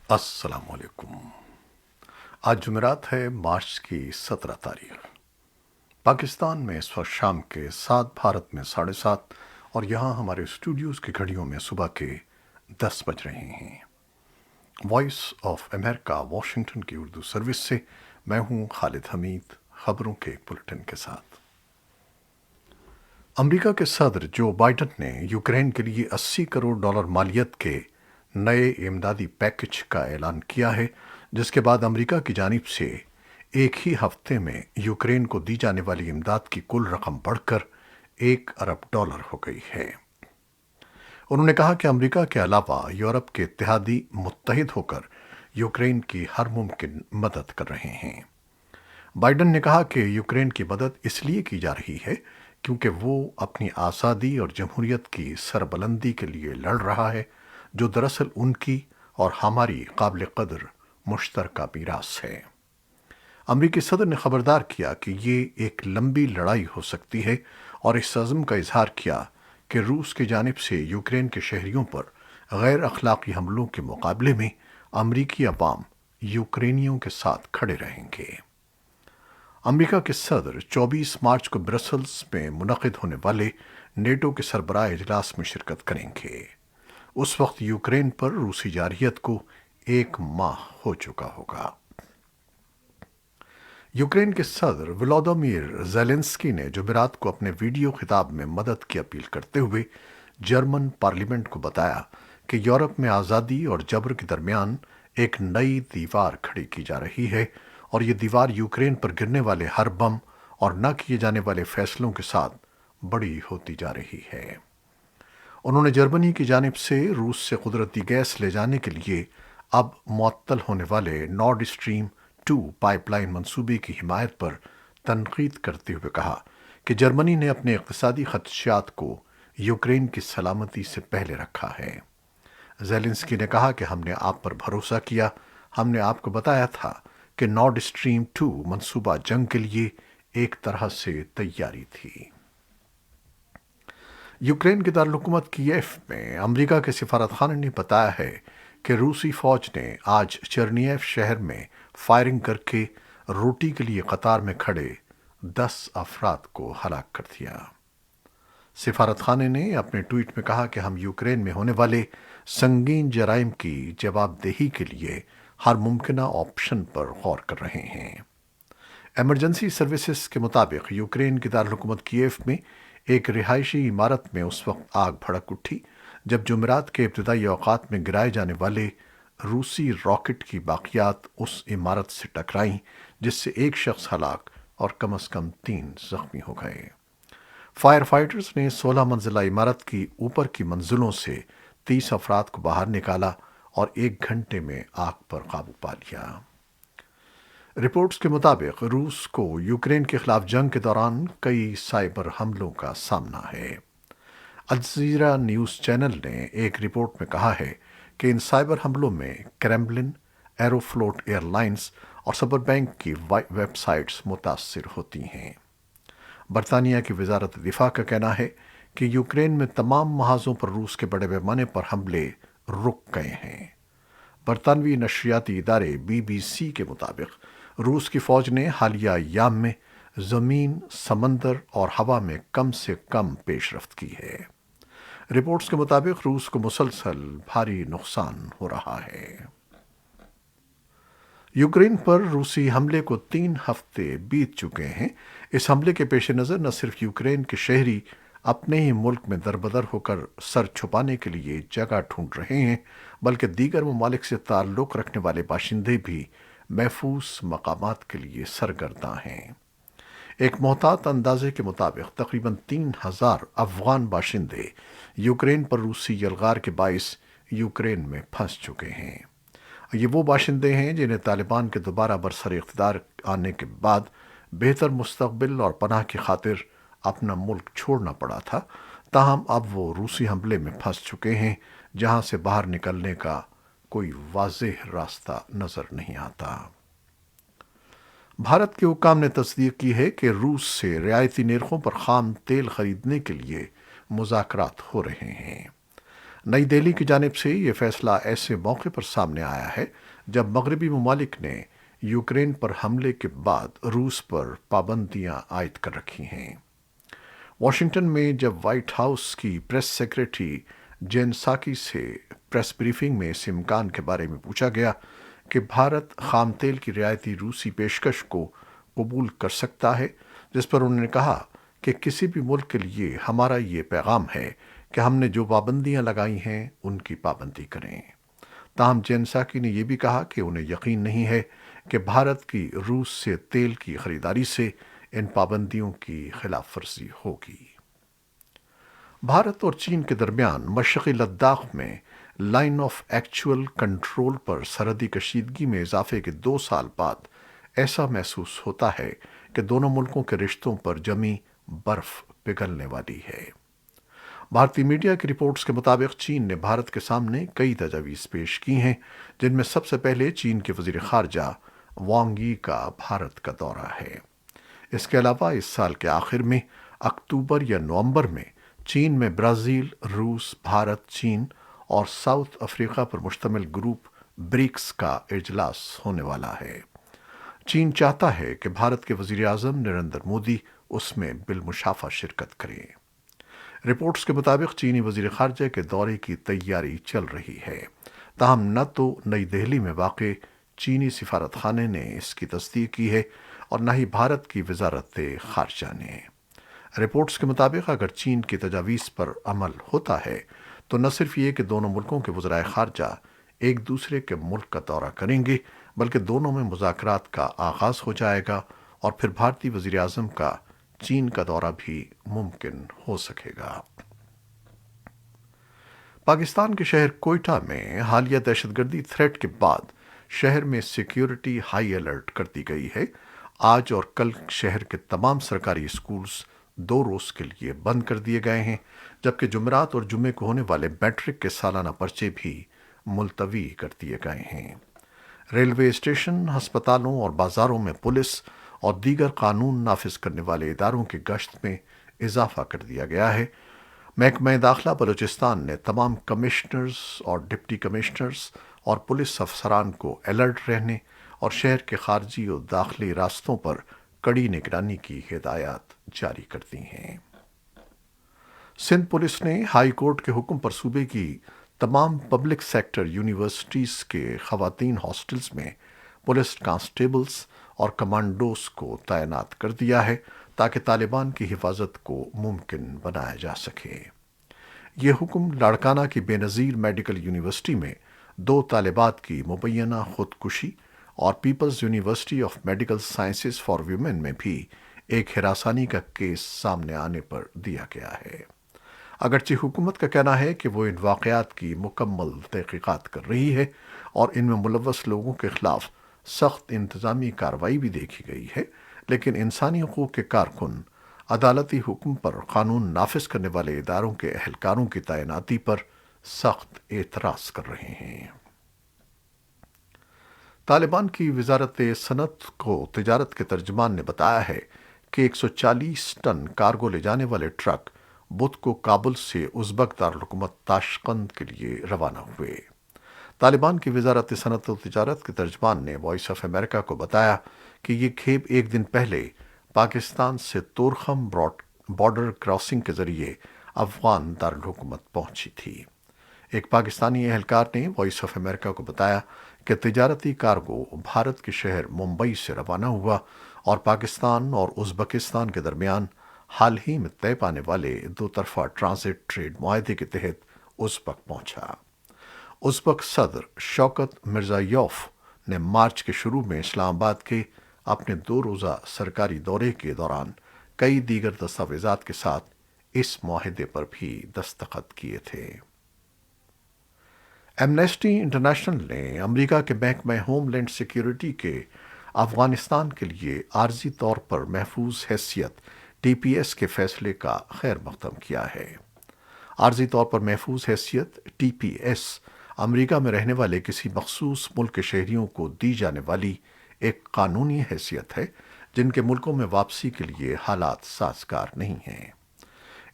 السلام علیکم۔ آج جمعرات ہے، مارچ کی 17 تاریخ۔ پاکستان میں اس وقت شام کے 7، بھارت میں 7:30، اور یہاں ہمارے اسٹوڈیوز کی گھڑیوں میں صبح کے 10 بج رہے ہیں۔ وائس آف امریکہ واشنگٹن کی اردو سروس سے میں ہوں خالد حمید، خبروں کے ایک بلٹن کے ساتھ۔ امریکہ کے صدر جو بائیڈن نے یوکرین کے لیے $80 کروڑ مالیت کے نئے امدادی پیکج کا اعلان کیا ہے، جس کے بعد امریکہ کی جانب سے ایک ہی ہفتے میں یوکرین کو دی جانے والی امداد کی کل رقم بڑھ کر $1 ارب ہو گئی ہے۔ انہوں نے کہا کہ امریکہ کے علاوہ یورپ کے اتحادی متحد ہو کر یوکرین کی ہر ممکن مدد کر رہے ہیں۔ بائیڈن نے کہا کہ یوکرین کی مدد اس لیے کی جا رہی ہے کیونکہ وہ اپنی آزادی اور جمہوریت کی سربلندی کے لیے لڑ رہا ہے، جو دراصل ان کی اور ہماری قابل قدر مشترکہ میراث ہے۔ امریکی صدر نے خبردار کیا کہ یہ ایک لمبی لڑائی ہو سکتی ہے اور اس عزم کا اظہار کیا کہ روس کی جانب سے یوکرین کے شہریوں پر غیر اخلاقی حملوں کے مقابلے میں امریکی عوام یوکرینیوں کے ساتھ کھڑے رہیں گے۔ امریکہ کے صدر 24 مارچ کو برسلز میں منعقد ہونے والے نیٹو کے سربراہ اجلاس میں شرکت کریں گے۔ اس وقت یوکرین پر روسی جارحیت کو 1 ماہ ہو چکا ہوگا۔ یوکرین کے صدر ولادیمیر زیلنسکی نے جمعرات کو اپنے ویڈیو خطاب میں مدد کی اپیل کرتے ہوئے جرمن پارلیمنٹ کو بتایا کہ یورپ میں آزادی اور جبر کے درمیان ایک نئی دیوار کھڑی کی جا رہی ہے، اور یہ دیوار یوکرین پر گرنے والے ہر بم اور نہ کیے جانے والے فیصلوں کے ساتھ بڑی ہوتی جا رہی ہے۔ انہوں نے جرمنی کی جانب سے روس سے قدرتی گیس لے جانے کے لیے اب معطل ہونے والے نارڈ اسٹریم 2 پائپ لائن منصوبے کی حمایت پر تنقید کرتے ہوئے کہا کہ جرمنی نے اپنے اقتصادی خدشات کو یوکرین کی سلامتی سے پہلے رکھا ہے۔ زیلنسکی نے کہا کہ ہم نے آپ پر بھروسہ کیا، ہم نے آپ کو بتایا تھا کہ نارڈ اسٹریم 2 منصوبہ جنگ کے لیے ایک طرح سے تیاری تھی۔ یوکرین کے دارالحکومت کیف میں امریکہ کے سفارت خانے نے بتایا ہے کہ روسی فوج نے آج چرنیف شہر میں فائرنگ کر کے روٹی کے لیے قطار میں کھڑے 10 افراد کو ہلاک کر دیا۔ سفارت خانے نے اپنے ٹویٹ میں کہا کہ ہم یوکرین میں ہونے والے سنگین جرائم کی جواب دہی کے لیے ہر ممکنہ آپشن پر غور کر رہے ہیں۔ ایمرجنسی سروسز کے مطابق یوکرین کے دارالحکومت کیف میں ایک رہائشی عمارت میں اس وقت آگ بھڑک اٹھی جب جمعرات کے ابتدائی اوقات میں گرائے جانے والے روسی راکٹ کی باقیات اس عمارت سے ٹکرائیں، جس سے ایک شخص ہلاک اور کم از کم 3 زخمی ہو گئے۔ فائر فائٹرز نے 16 منزلہ عمارت کی اوپر کی منزلوں سے 30 افراد کو باہر نکالا اور 1 گھنٹے میں آگ پر قابو پا لیا۔ رپورٹس کے مطابق روس کو یوکرین کے خلاف جنگ کے دوران کئی سائبر حملوں کا سامنا ہے۔ الجزیرہ نیوز چینل نے ایک رپورٹ میں کہا ہے کہ ان سائبر حملوں میں کریملن، ایروفلوٹ ایئر لائنز اور سبر بینک کی ویب سائٹس متاثر ہوتی ہیں۔ برطانیہ کی وزارت دفاع کا کہنا ہے کہ یوکرین میں تمام محاذوں پر روس کے بڑے پیمانے پر حملے رک گئے ہیں۔ برطانوی نشریاتی ادارے BBC کے مطابق روس کی فوج نے حالیہ ایام میں زمین، سمندر اور ہوا میں کم سے کم پیش رفت کی ہے۔ رپورٹس کے مطابق روس کو مسلسل بھاری نقصان ہو رہا ہے۔ یوکرین پر روسی حملے کو 3 ہفتے بیت چکے ہیں۔ اس حملے کے پیش نظر نہ صرف یوکرین کے شہری اپنے ہی ملک میں دربدر ہو کر سر چھپانے کے لیے جگہ ڈھونڈ رہے ہیں، بلکہ دیگر ممالک سے تعلق رکھنے والے باشندے بھی محفوظ مقامات کے لیے سرگرداں ہیں۔ ایک محتاط اندازے کے مطابق تقریباً 3000 افغان باشندے یوکرین پر روسی یلغار کے باعث یوکرین میں پھنس چکے ہیں۔ یہ وہ باشندے ہیں جنہیں طالبان کے دوبارہ برسر اقتدار آنے کے بعد بہتر مستقبل اور پناہ کی خاطر اپنا ملک چھوڑنا پڑا تھا، تاہم اب وہ روسی حملے میں پھنس چکے ہیں جہاں سے باہر نکلنے کا کوئی واضح راستہ نظر نہیں آتا۔ بھارت کے حکام نے تصدیق کی ہے کہ روس سے رعایتی نرخوں پر خام تیل خریدنے کے لیے مذاکرات ہو رہے ہیں۔ نئی دہلی کی جانب سے یہ فیصلہ ایسے موقع پر سامنے آیا ہے جب مغربی ممالک نے یوکرین پر حملے کے بعد روس پر پابندیاں عائد کر رکھی ہیں۔ واشنگٹن میں جب وائٹ ہاؤس کی پریس سیکریٹری جین ساکی سے پریس بریفنگ میں اس امکان کے بارے میں پوچھا گیا کہ بھارت خام تیل کی رعایتی روسی پیشکش کو قبول کر سکتا ہے، جس پر انہوں نے کہا کہ کسی بھی ملک کے لیے ہمارا یہ پیغام ہے کہ ہم نے جو پابندیاں لگائی ہیں ان کی پابندی کریں۔ تاہم جین ساکی نے یہ بھی کہا کہ انہیں یقین نہیں ہے کہ بھارت کی روس سے تیل کی خریداری سے ان پابندیوں کی خلاف ورزی ہوگی۔ بھارت اور چین کے درمیان مشرقی لداخ میں لائن آف ایکچول کنٹرول پر سرحدی کشیدگی میں اضافے کے 2 سال بعد ایسا محسوس ہوتا ہے کہ دونوں ملکوں کے رشتوں پر جمی برف پگھلنے والی ہے۔ بھارتی میڈیا کی رپورٹس کے مطابق چین نے بھارت کے سامنے کئی تجاویز پیش کی ہیں، جن میں سب سے پہلے چین کے وزیر خارجہ وانگ یی کا بھارت کا دورہ ہے۔ اس کے علاوہ اس سال کے آخر میں اکتوبر یا نومبر میں چین میں برازیل، روس، بھارت، چین اور ساؤتھ افریقہ پر مشتمل گروپ بریکس کا اجلاس ہونے والا ہے۔ چین چاہتا ہے کہ بھارت کے وزیر اعظم نریندر مودی اس میں بالمشافہ شرکت کریں۔ رپورٹس کے مطابق چینی وزیر خارجہ کے دورے کی تیاری چل رہی ہے، تاہم نہ تو نئی دہلی میں واقع چینی سفارت خانے نے اس کی تصدیق کی ہے اور نہ ہی بھارت کی وزارت خارجہ نے۔ رپورٹس کے مطابق اگر چین کی تجاویز پر عمل ہوتا ہے تو نہ صرف یہ کہ دونوں ملکوں کے وزرائے خارجہ ایک دوسرے کے ملک کا دورہ کریں گے، بلکہ دونوں میں مذاکرات کا آغاز ہو جائے گا اور پھر بھارتی وزیر اعظم کا چین کا دورہ بھی ممکن ہو سکے گا۔ پاکستان کے شہر کوئٹہ میں حالیہ دہشت گردی تھریٹ کے بعد شہر میں سیکیورٹی ہائی الرٹ کر دی گئی ہے۔ آج اور کل شہر کے تمام سرکاری اسکولز 2 روز کے لیے بند کر دیے گئے ہیں، جبکہ جمعرات اور جمعے کو ہونے والے میٹرک کے سالانہ پرچے بھی ملتوی کر دیے گئے ہیں۔ ریلوے اسٹیشن، ہسپتالوں اور بازاروں میں پولیس اور دیگر قانون نافذ کرنے والے اداروں کی گشت میں اضافہ کر دیا گیا ہے۔ محکمہ داخلہ بلوچستان نے تمام کمشنرز اور ڈپٹی کمشنرز اور پولیس افسران کو الرٹ رہنے اور شہر کے خارجی اور داخلی راستوں پر کڑی نگرانی کی ہدایات جاری کر دی ہیں۔ سندھ پولیس نے ہائی کورٹ کے حکم پر صوبے کی تمام پبلک سیکٹر یونیورسٹیز کے خواتین ہاسٹلز میں پولیس کانسٹیبلز اور کمانڈوز کو تعینات کر دیا ہے تاکہ طالبان کی حفاظت کو ممکن بنایا جا سکے۔ یہ حکم لاڑکانہ کی بے نظیر میڈیکل یونیورسٹی میں 2 طالبات کی مبینہ خودکشی اور Peoples University of Medical Sciences for Women میں بھی ایک ہراسانی کا کیس سامنے آنے پر دیا گیا ہے۔ اگرچہ حکومت کا کہنا ہے کہ وہ ان واقعات کی مکمل تحقیقات کر رہی ہے اور ان میں ملوث لوگوں کے خلاف سخت انتظامی کارروائی بھی دیکھی گئی ہے، لیکن انسانی حقوق کے کارکن عدالتی حکم پر قانون نافذ کرنے والے اداروں کے اہلکاروں کی تعیناتی پر سخت اعتراض کر رہے ہیں۔ طالبان کی وزارت صنعت کو تجارت کے ترجمان نے بتایا ہے کہ 140 ٹن کارگو لے جانے والے ٹرک بدھ کو کابل سے ازبک دارالحکومت تاشقند کے لیے روانہ ہوئے۔ طالبان کی وزارت صنعت و تجارت کے ترجمان نے وائس آف امریکہ کو بتایا کہ یہ کھیپ ایک دن پہلے پاکستان سے تورخم بارڈر کراسنگ کے ذریعے افغان دارالحکومت پہنچی تھی۔ ایک پاکستانی اہلکار نے وائس آف امریکہ کو بتایا کہ تجارتی کارگو بھارت کے شہر ممبئی سے روانہ ہوا اور پاکستان اور ازبکستان کے درمیان حال ہی میں طے پانے والے 2 طرفہ ٹرانزٹ ٹریڈ معاہدے کے تحت ازبک پہنچا۔ ازبک صدر شوکت مرزائیوف نے مارچ کے شروع میں اسلام آباد کے اپنے 2 روزہ سرکاری دورے کے دوران کئی دیگر دستاویزات کے ساتھ اس معاہدے پر بھی دستخط کیے تھے۔ ایمنسٹی انٹرنیشنل نے امریکہ کے محکمہ ہوم لینڈ سیکیورٹی کے افغانستان کے لیے عارضی طور پر محفوظ حیثیت ٹی پی ایس کے فیصلے کا خیر مقدم کیا ہے۔ عارضی طور پر محفوظ حیثیت ٹی پی ایس امریکہ میں رہنے والے کسی مخصوص ملک کے شہریوں کو دی جانے والی ایک قانونی حیثیت ہے جن کے ملکوں میں واپسی کے لیے حالات سازگار نہیں ہیں۔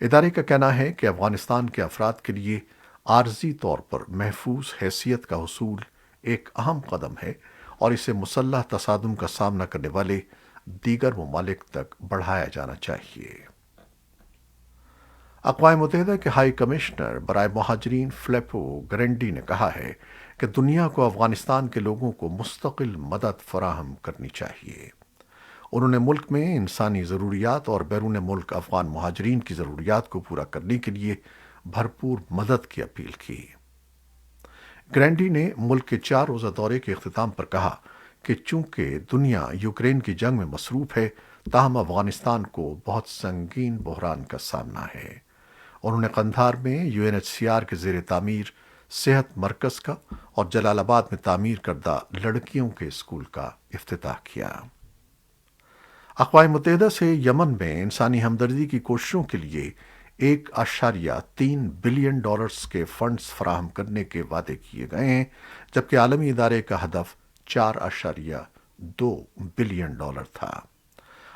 ادارے کا کہنا ہے کہ افغانستان کے افراد کے لیے عارضی طور پر محفوظ حیثیت کا حصول ایک اہم قدم ہے اور اسے مسلح تصادم کا سامنا کرنے والے دیگر ممالک تک بڑھایا جانا چاہیے۔ اقوام متحدہ کے ہائی کمشنر برائے مہاجرین فلیپو گرینڈی نے کہا ہے کہ دنیا کو افغانستان کے لوگوں کو مستقل مدد فراہم کرنی چاہیے۔ انہوں نے ملک میں انسانی ضروریات اور بیرون ملک افغان مہاجرین کی ضروریات کو پورا کرنے کے لیے بھرپور مدد کی اپیل کی۔ گرینڈی نے ملک کے 4 روزہ دورے کے اختتام پر کہا کہ چونکہ دنیا یوکرین کی جنگ میں مصروف ہے، تاہم افغانستان کو بہت سنگین بحران کا سامنا ہے۔ انہوں نے قندھار میں UNHCR کے زیر تعمیر صحت مرکز کا اور جلال آباد میں تعمیر کردہ لڑکیوں کے اسکول کا افتتاح کیا۔ اقوام متحدہ سے یمن میں انسانی ہمدردی کی کوششوں کے لیے 1.3 بلین ڈالرز کے فنڈز فراہم کرنے کے وعدے کیے گئے ہیں، جبکہ عالمی ادارے کا ہدف 4.2 بلین ڈالر تھا۔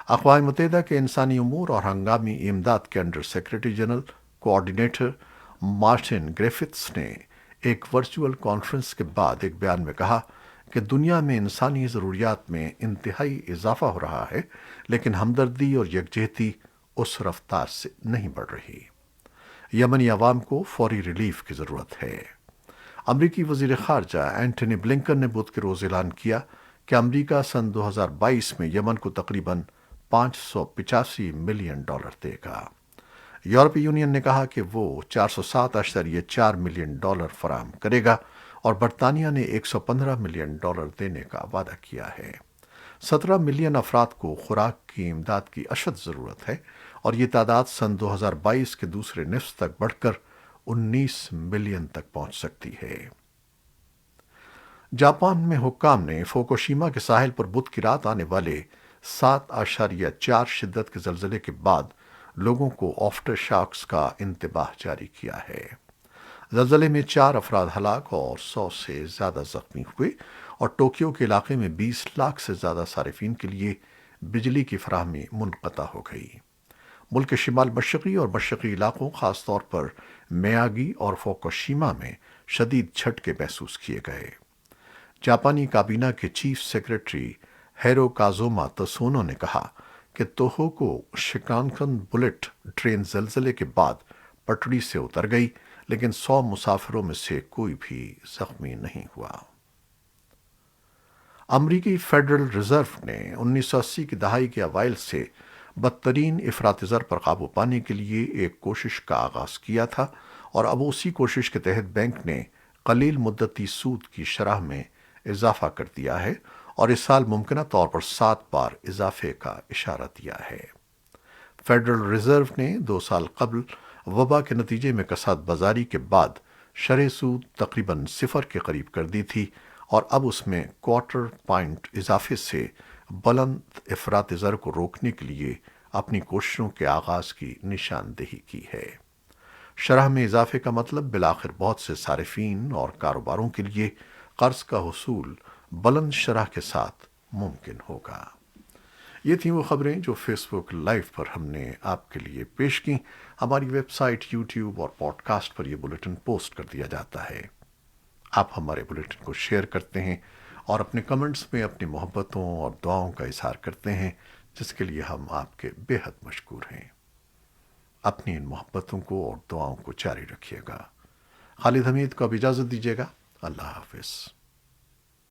اقوام متحدہ کے انسانی امور اور ہنگامی امداد کے under secretary general coordinator Martin Griffiths نے ایک ورچوئل کانفرنس کے بعد ایک بیان میں کہا کہ دنیا میں انسانی ضروریات میں انتہائی اضافہ ہو رہا ہے، لیکن ہمدردی اور یکجہتی اس رفتار سے نہیں بڑھ رہی۔ یمنی عوام کو فوری ریلیف کی ضرورت ہے۔ امریکی وزیر خارجہ اینٹونی بلنکن نے بدھ کے روز اعلان کیا کہ امریکہ سن 2022 میں یمن کو تقریباً 585 ملین ڈالر دے گا۔ یورپی یونین نے کہا کہ وہ 407.4 ملین ڈالر فراہم کرے گا اور برطانیہ نے 115 ملین ڈالر دینے کا وعدہ کیا ہے۔ 17 ملین افراد کو خوراک کی امداد کی اشد ضرورت ہے اور یہ تعداد سن 2022 کے دوسرے نصف تک بڑھ کر 19 ملین تک پہنچ سکتی ہے۔ جاپان میں حکام نے فوکوشیما کے ساحل پر بدھ کی رات آنے والے 7.4 شدت کے زلزلے کے بعد لوگوں کو آفٹر شاکس کا انتباہ جاری کیا ہے۔ زلزلے میں 4 افراد ہلاک اور 100 سے زیادہ زخمی ہوئے اور ٹوکیو کے علاقے میں 20 لاکھ سے زیادہ صارفین کے لیے بجلی کی فراہمی منقطع ہو گئی۔ ملک کے شمال مشرقی اور مشرقی علاقوں خاص طور پر میاگی اور فوکوشیما میں شدید جھٹکے محسوس کیے گئے۔ جاپانی کابینہ کے چیف سیکرٹری ہیرو کازوما تسونو نے کہا کہ توہوکو شکانکن بلٹ ٹرین زلزلے کے بعد پٹڑی سے اتر گئی، لیکن 100 مسافروں میں سے کوئی بھی زخمی نہیں ہوا۔ امریکی فیڈرل ریزرو نے 1980 کی دہائی کے اوائل سے بدترین افراط زر پر قابو پانے کے لیے ایک کوشش کا آغاز کیا تھا، اور اب اسی کوشش کے تحت بینک نے قلیل مدتی سود کی شرح میں اضافہ کر دیا ہے اور اس سال ممکنہ طور پر 7 بار اضافے کا اشارہ دیا ہے۔ فیڈرل ریزرو نے 2 سال قبل وبا کے نتیجے میں کساد بازاری کے بعد شرح سود تقریباً 0 کے قریب کر دی تھی، اور اب اس میں کوارٹر پوائنٹ اضافے سے بلند افراط زر کو روکنے کے لیے اپنی کوششوں کے آغاز کی نشاندہی کی ہے۔ شرح میں اضافے کا مطلب بالآخر بہت سے صارفین اور کاروباروں کے لیے قرض کا حصول بلند شرح کے ساتھ ممکن ہوگا۔ یہ تھیں وہ خبریں جو فیس بک لائیو پر ہم نے آپ کے لیے پیش کی۔ ہماری ویب سائٹ، یوٹیوب اور پوڈ کاسٹ پر یہ بلیٹن پوسٹ کر دیا جاتا ہے۔ آپ ہمارے بلیٹن کو شیئر کرتے ہیں اور اپنے کمنٹس میں اپنی محبتوں اور دعاؤں کا اظہار کرتے ہیں، جس کے لیے ہم آپ کے بے حد مشکور ہیں۔ اپنی ان محبتوں کو اور دعاؤں کو جاری رکھیے گا۔ خالد حمید کو اب اجازت دیجیے گا۔ اللہ حافظ۔